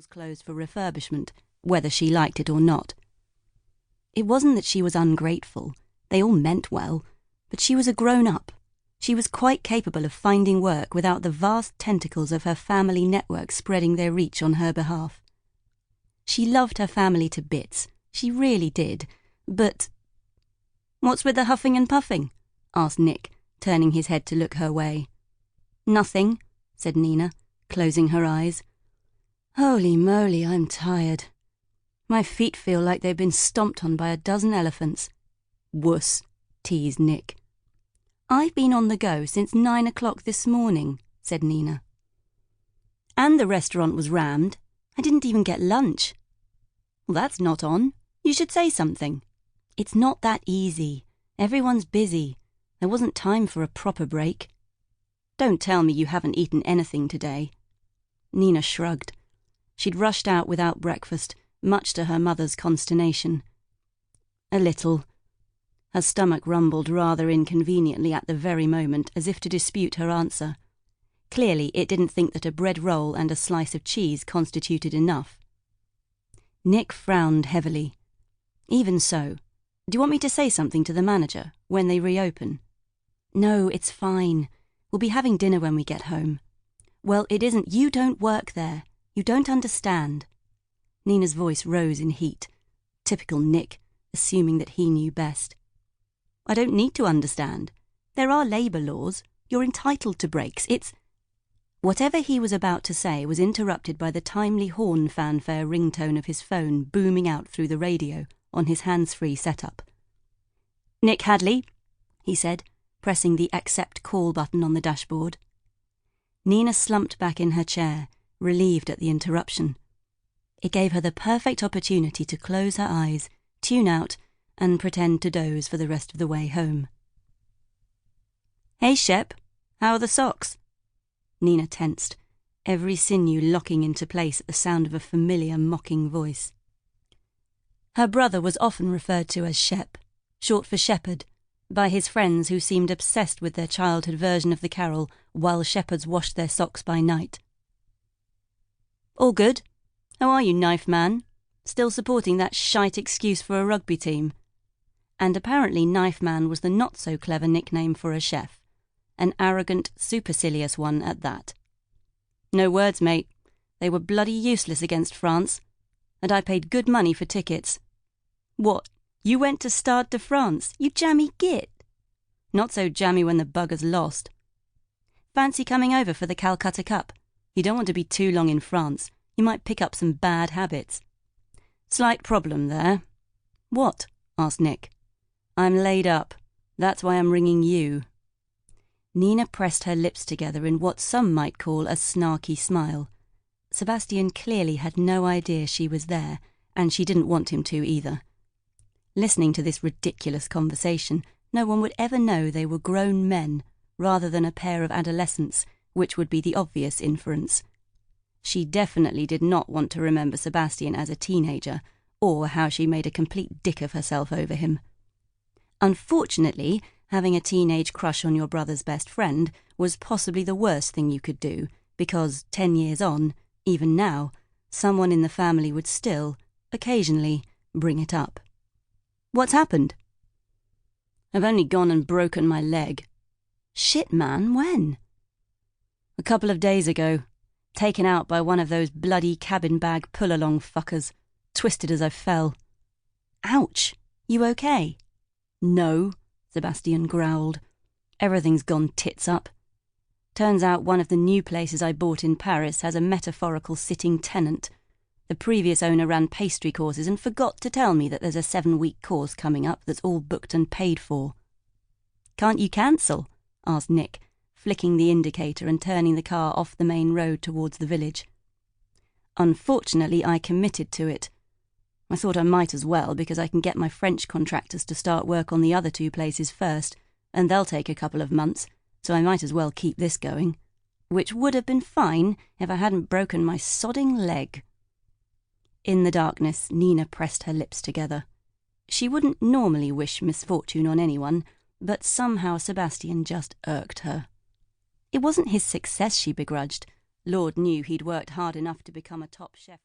was closed for refurbishment, whether she liked it or not. It wasn't that she was ungrateful. They all meant well, but she was a grown-up. She was quite capable of finding work without the vast tentacles of her family network spreading their reach on her behalf. She loved her family to bits, she really did, but... "What's with the huffing and puffing?" asked Nick, turning his head to look her way. "Nothing," said Nina, closing her eyes. "Holy moly, I'm tired. My feet feel like they've been stomped on by a dozen elephants." "Wuss," teased Nick. "I've been on the go since 9 o'clock this morning," said Nina. "And the restaurant was rammed. I didn't even get lunch." "Well, that's not on. You should say something." "It's not that easy. Everyone's busy. There wasn't time for a proper break." "Don't tell me you haven't eaten anything today." Nina shrugged. She'd rushed out without breakfast, much to her mother's consternation. "A little." Her stomach rumbled rather inconveniently at the very moment, as if to dispute her answer. Clearly, it didn't think that a bread roll and a slice of cheese constituted enough. Nick frowned heavily. "Even so, do you want me to say something to the manager when they reopen?" "No, it's fine. We'll be having dinner when we get home." "Well, it isn't. You don't work there. You don't understand." Nina's voice rose in heat. Typical Nick, assuming that he knew best. "I don't need to understand. There are labour laws. You're entitled to breaks. It's..." Whatever he was about to say was interrupted by the timely horn fanfare ringtone of his phone booming out through the radio on his hands-free setup. "Nick Hadley," he said, pressing the accept call button on the dashboard. Nina slumped back in her chair, relieved at the interruption. It gave her the perfect opportunity to close her eyes, tune out, and pretend to doze for the rest of the way home. "Hey, Shep, how are the socks?" Nina tensed, every sinew locking into place at the sound of a familiar, mocking voice. Her brother was often referred to as Shep, short for shepherd, by his friends who seemed obsessed with their childhood version of the carol "While Shepherds Washed Their Socks by Night." "All good. How are you, knife man? Still supporting that shite excuse for a rugby team?" And apparently Knife Man was the not-so-clever nickname for a chef, an arrogant, supercilious one at that. "No words, mate. They were bloody useless against France, and I paid good money for tickets." "What? You went to Stade de France, you jammy git?" "Not so jammy when the buggers lost." "Fancy coming over for the Calcutta Cup? You don't want to be too long in France. You might pick up some bad habits." "Slight problem there." "What?" asked Nick. "I'm laid up. That's why I'm ringing you." Nina pressed her lips together in what some might call a snarky smile. Sebastian clearly had no idea she was there, and she didn't want him to either. Listening to this ridiculous conversation, no one would ever know they were grown men, rather than a pair of adolescents, which would be the obvious inference. She definitely did not want to remember Sebastian as a teenager, or how she made a complete dick of herself over him. Unfortunately, having a teenage crush on your brother's best friend was possibly the worst thing you could do, because 10 years on, even now, someone in the family would still, occasionally, bring it up. "What's happened?" "I've only gone and broken my leg." "Shit, man, when?" "A couple of days ago. Taken out by one of those bloody cabin bag pull-along fuckers. Twisted as I fell." "Ouch! You okay?" "No," Sebastian growled. "Everything's gone tits up. Turns out one of the new places I bought in Paris has a metaphorical sitting tenant. The previous owner ran pastry courses and forgot to tell me that there's a 7-week course coming up that's all booked and paid for." "Can't you cancel?" asked Nick, flicking the indicator and turning the car off the main road towards the village. "Unfortunately, I committed to it. I thought I might as well, because I can get my French contractors to start work on the other 2 places first, and they'll take a couple of months, so I might as well keep this going. Which would have been fine if I hadn't broken my sodding leg." In the darkness, Nina pressed her lips together. She wouldn't normally wish misfortune on anyone, but somehow Sebastian just irked her. It wasn't his success she begrudged. Lord knew he'd worked hard enough to become a top chef.